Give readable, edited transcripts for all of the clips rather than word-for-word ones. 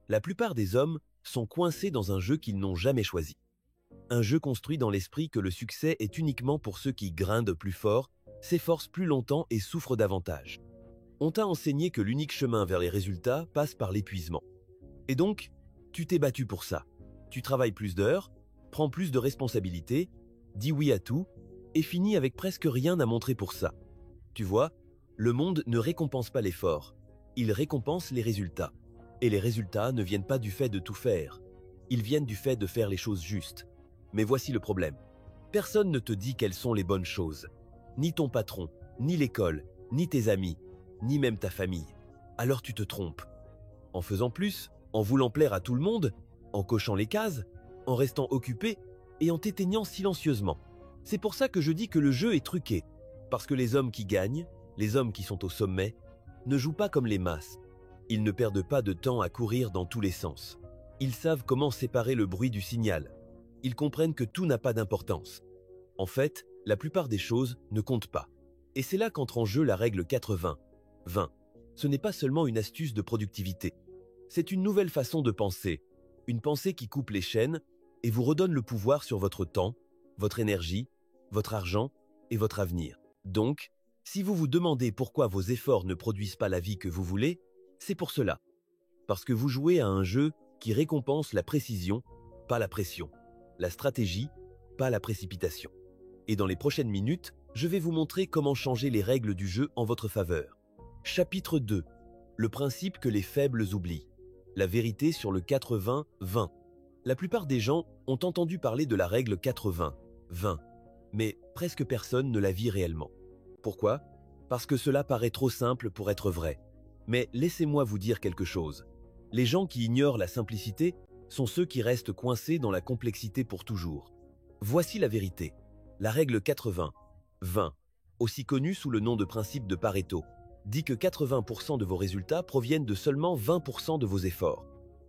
La plupart des hommes sont coincés dans un jeu qu'ils n'ont jamais choisi. Un jeu construit dans l'esprit que le succès est uniquement pour ceux qui grindent plus fort, s'efforcent plus longtemps et souffrent davantage. On t'a enseigné que l'unique chemin vers les résultats passe par l'épuisement. Et donc, tu t'es battu pour ça. Tu travailles plus d'heures, prends plus de responsabilités, dis oui à tout, et finis avec presque rien à montrer pour ça. Tu vois, le monde ne récompense pas l'effort, il récompense les résultats. Et les résultats ne viennent pas du fait de tout faire, ils viennent du fait de faire les choses justes. Mais voici le problème. Personne ne te dit quelles sont les bonnes choses. Ni ton patron, ni l'école, ni tes amis, ni même ta famille. Alors tu te trompes. En faisant plus, en voulant plaire à tout le monde, en cochant les cases, en restant occupé et en t'éteignant silencieusement. C'est pour ça que je dis que le jeu est truqué. Parce que les hommes qui gagnent, les hommes qui sont au sommet, ne jouent pas comme les masses. Ils ne perdent pas de temps à courir dans tous les sens. Ils savent comment séparer le bruit du signal. Ils comprennent que tout n'a pas d'importance. En fait, la plupart des choses ne comptent pas. Et c'est là qu'entre en jeu la règle 80-20. Ce n'est pas seulement une astuce de productivité. C'est une nouvelle façon de penser. Une pensée qui coupe les chaînes et vous redonne le pouvoir sur votre temps, votre énergie, votre argent et votre avenir. Donc, si vous vous demandez pourquoi vos efforts ne produisent pas la vie que vous voulez, c'est pour cela. Parce que vous jouez à un jeu qui récompense la précision, pas la pression. La stratégie, pas la précipitation. Et dans les prochaines minutes, je vais vous montrer comment changer les règles du jeu en votre faveur. Chapitre 2. Le principe que les faibles oublient. La vérité sur le 80-20. La plupart des gens ont entendu parler de la règle 80-20, mais presque personne ne la vit réellement. Pourquoi? Parce que cela paraît trop simple pour être vrai. Mais laissez-moi vous dire quelque chose. Les gens qui ignorent la simplicité sont ceux qui restent coincés dans la complexité pour toujours. Voici la vérité. La règle 80-20, aussi connue sous le nom de principe de Pareto, dit que 80% de vos résultats proviennent de seulement 20% de vos efforts.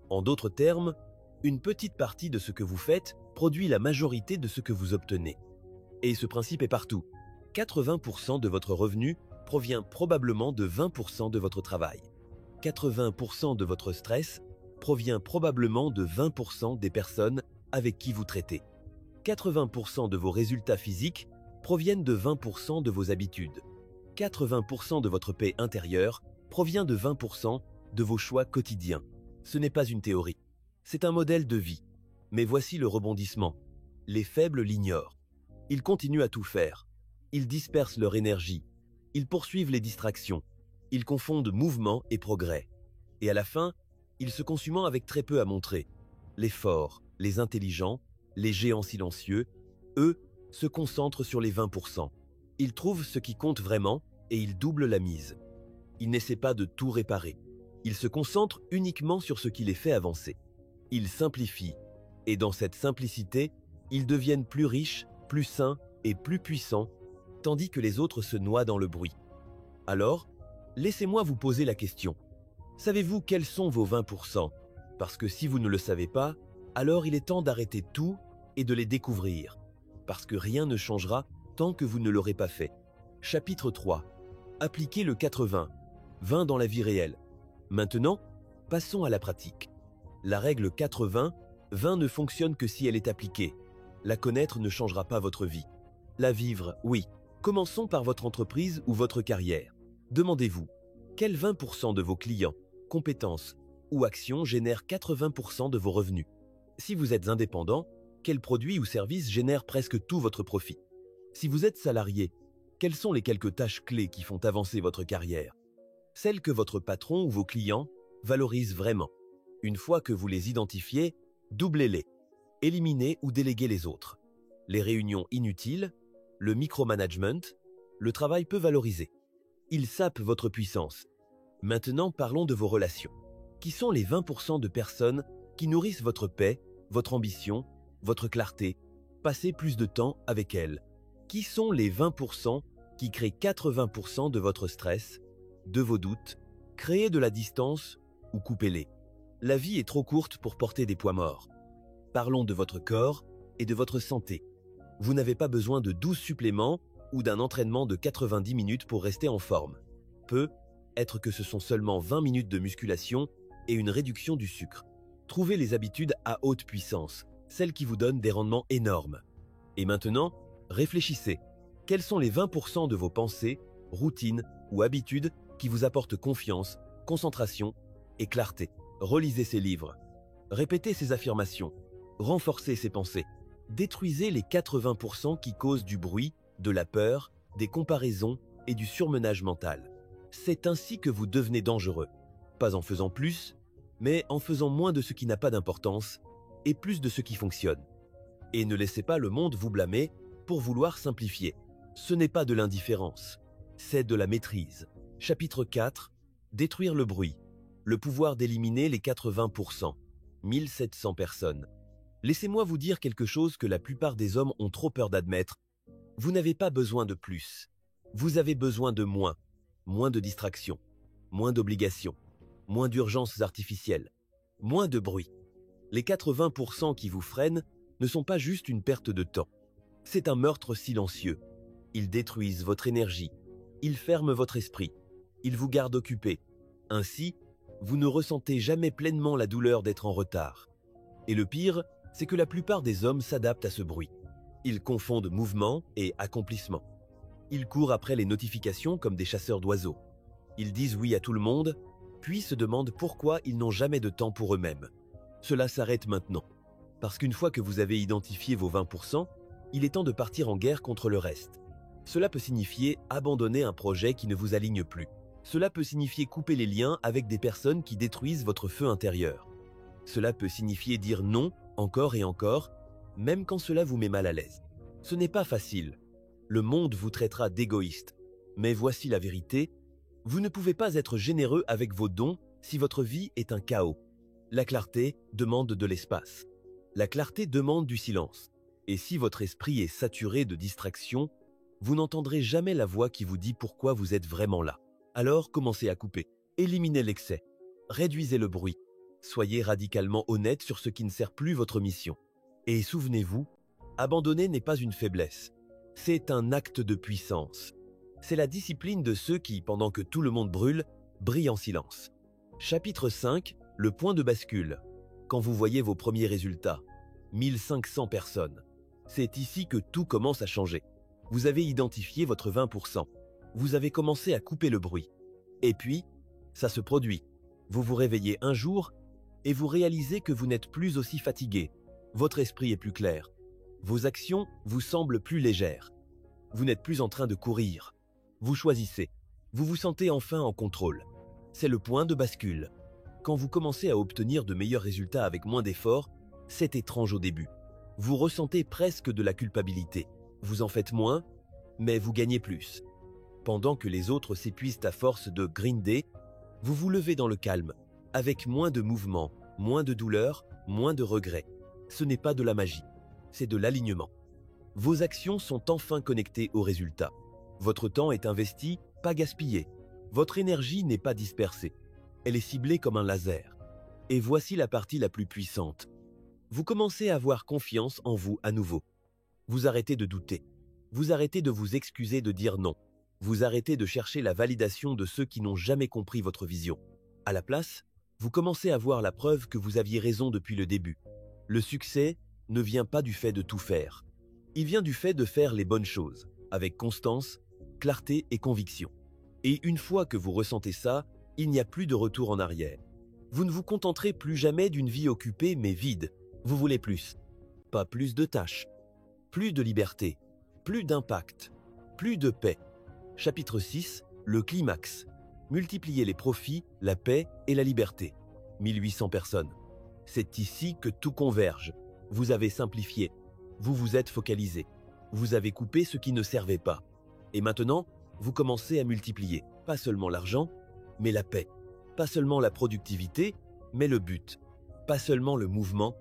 En d'autres termes, une petite partie de ce que vous faites produit la majorité de ce que vous obtenez. Et ce principe est partout. 80% de votre revenu provient probablement de 20% de votre travail. 80% de votre stress provient probablement de 20% des personnes avec qui vous traitez. 80% de vos résultats physiques proviennent de 20% de vos habitudes. 80% de votre paix intérieure provient de 20% de vos choix quotidiens. Ce n'est pas une théorie, c'est un modèle de vie. Mais voici le rebondissement. Les faibles l'ignorent. Ils continuent à tout faire. Ils dispersent leur énergie. Ils poursuivent les distractions. Ils confondent mouvement et progrès. Et à la fin, ils se consument avec très peu à montrer. Les forts, les intelligents, les géants silencieux, eux, se concentrent sur les 20%. Ils trouvent ce qui compte vraiment et ils doublent la mise. Ils n'essaient pas de tout réparer. Ils se concentrent uniquement sur ce qui les fait avancer. Ils simplifient. Et dans cette simplicité, ils deviennent plus riches, plus sains et plus puissants, tandis que les autres se noient dans le bruit. Alors, laissez-moi vous poser la question. Savez-vous quels sont vos 20%? Parce que si vous ne le savez pas, alors il est temps d'arrêter tout et de les découvrir. Parce que rien ne changera tant que vous ne l'aurez pas fait. Chapitre 3. Appliquez le 80-20 dans la vie réelle. Maintenant, passons à la pratique. La règle 80-20 ne fonctionne que si elle est appliquée. La connaître ne changera pas votre vie. La vivre, oui. Commençons par votre entreprise ou votre carrière. Demandez-vous, quels 20% de vos clients, compétences ou actions génèrent 80% de vos revenus? Si vous êtes indépendant, quel produit ou service génère presque tout votre profit? Si vous êtes salarié, quelles sont les quelques tâches clés qui font avancer votre carrière? Celles que votre patron ou vos clients valorisent vraiment. Une fois que vous les identifiez, doublez-les. Éliminez ou déléguez les autres. Les réunions inutiles, le micromanagement, le travail peu valorisé. Ils sapent votre puissance. Maintenant, parlons de vos relations. Qui sont les 20% de personnes qui nourrissent votre paix, votre ambition, votre clarté? Passez plus de temps avec elles. Qui sont les 20% qui créent 80% de votre stress, de vos doutes? Créez de la distance ou coupez-les. La vie est trop courte pour porter des poids morts. Parlons de votre corps et de votre santé. Vous n'avez pas besoin de 12 suppléments ou d'un entraînement de 90 minutes pour rester en forme. Peut-être que ce sont seulement 20 minutes de musculation et une réduction du sucre. Trouvez les habitudes à haute puissance, celles qui vous donnent des rendements énormes. Et maintenant, réfléchissez. Quels sont les 20% de vos pensées, routines ou habitudes qui vous apportent confiance, concentration et clarté? Relisez ces livres. Répétez ces affirmations. Renforcez ces pensées. Détruisez les 80% qui causent du bruit, de la peur, des comparaisons et du surmenage mental. C'est ainsi que vous devenez dangereux. Pas en faisant plus, mais en faisant moins de ce qui n'a pas d'importance et plus de ce qui fonctionne. Et ne laissez pas le monde vous blâmer pour vouloir simplifier. Ce n'est pas de l'indifférence, c'est de la maîtrise. Chapitre 4. Détruire le bruit. Le pouvoir d'éliminer les 80%. 1700 personnes. Laissez-moi vous dire quelque chose que la plupart des hommes ont trop peur d'admettre. Vous n'avez pas besoin de plus. Vous avez besoin de moins. Moins de distractions, moins d'obligations, moins d'urgences artificielles, moins de bruit. Les 80% qui vous freinent ne sont pas juste une perte de temps. C'est un meurtre silencieux. Ils détruisent votre énergie. Ils ferment votre esprit. Ils vous gardent occupé. Ainsi, vous ne ressentez jamais pleinement la douleur d'être en retard. Et le pire, c'est que la plupart des hommes s'adaptent à ce bruit. Ils confondent mouvement et accomplissement. Ils courent après les notifications comme des chasseurs d'oiseaux. Ils disent oui à tout le monde, puis se demandent pourquoi ils n'ont jamais de temps pour eux-mêmes. Cela s'arrête maintenant. Parce qu'une fois que vous avez identifié vos 20%, il est temps de partir en guerre contre le reste. Cela peut signifier abandonner un projet qui ne vous aligne plus. Cela peut signifier couper les liens avec des personnes qui détruisent votre feu intérieur. Cela peut signifier dire non encore et encore, même quand cela vous met mal à l'aise. Ce n'est pas facile. Le monde vous traitera d'égoïste. Mais voici la vérité, vous ne pouvez pas être généreux avec vos dons si votre vie est un chaos. La clarté demande de l'espace. La clarté demande du silence. Et si votre esprit est saturé de distractions, vous n'entendrez jamais la voix qui vous dit pourquoi vous êtes vraiment là. Alors commencez à couper. Éliminez l'excès. Réduisez le bruit. Soyez radicalement honnête sur ce qui ne sert plus votre mission. Et souvenez-vous, abandonner n'est pas une faiblesse. C'est un acte de puissance. C'est la discipline de ceux qui, pendant que tout le monde brûle, brillent en silence. Chapitre 5. Le point de bascule. Quand vous voyez vos premiers résultats, 1500 personnes. C'est ici que tout commence à changer. Vous avez identifié votre 20%. Vous avez commencé à couper le bruit. Et puis, ça se produit. Vous vous réveillez un jour et vous réalisez que vous n'êtes plus aussi fatigué. Votre esprit est plus clair. Vos actions vous semblent plus légères. Vous n'êtes plus en train de courir. Vous choisissez. Vous vous sentez enfin en contrôle. C'est le point de bascule. Quand vous commencez à obtenir de meilleurs résultats avec moins d'efforts, c'est étrange au début. Vous ressentez presque de la culpabilité. Vous en faites moins, mais vous gagnez plus. Pendant que les autres s'épuisent à force de grinder, vous vous levez dans le calme, avec moins de mouvement, moins de douleur, moins de regrets. Ce n'est pas de la magie. C'est de l'alignement. Vos actions sont enfin connectées aux résultats. Votre temps est investi, pas gaspillé. Votre énergie n'est pas dispersée. Elle est ciblée comme un laser. Et voici la partie la plus puissante. Vous commencez à avoir confiance en vous à nouveau. Vous arrêtez de douter. Vous arrêtez de vous excuser de dire non. Vous arrêtez de chercher la validation de ceux qui n'ont jamais compris votre vision. À la place, vous commencez à voir la preuve que vous aviez raison depuis le début. Le succès ne vient pas du fait de tout faire. Il vient du fait de faire les bonnes choses, avec constance, clarté et conviction. Et une fois que vous ressentez ça, il n'y a plus de retour en arrière. Vous ne vous contenterez plus jamais d'une vie occupée mais vide. Vous voulez plus. Pas plus de tâches. Plus de liberté. Plus d'impact. Plus de paix. Chapitre 6. Le climax. Multipliez les profits, la paix et la liberté. 1800 personnes. C'est ici que tout converge. Vous avez simplifié. Vous vous êtes focalisé. Vous avez coupé ce qui ne servait pas. Et maintenant, vous commencez à multiplier. Pas seulement l'argent, mais la paix. Pas seulement la productivité, mais le but. Pas seulement le mouvement,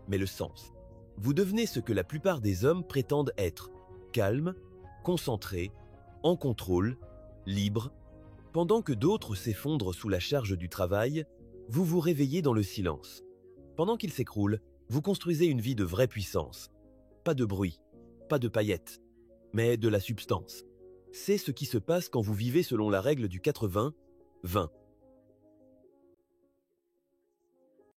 mais le sens. Vous devenez ce que la plupart des hommes prétendent être. Calme, concentré, en contrôle, libre. Pendant que d'autres s'effondrent sous la charge du travail, vous vous réveillez dans le silence. Pendant qu'il s'écroule, vous construisez une vie de vraie puissance. Pas de bruit, pas de paillettes, mais de la substance. C'est ce qui se passe quand vous vivez selon la règle du 80-20.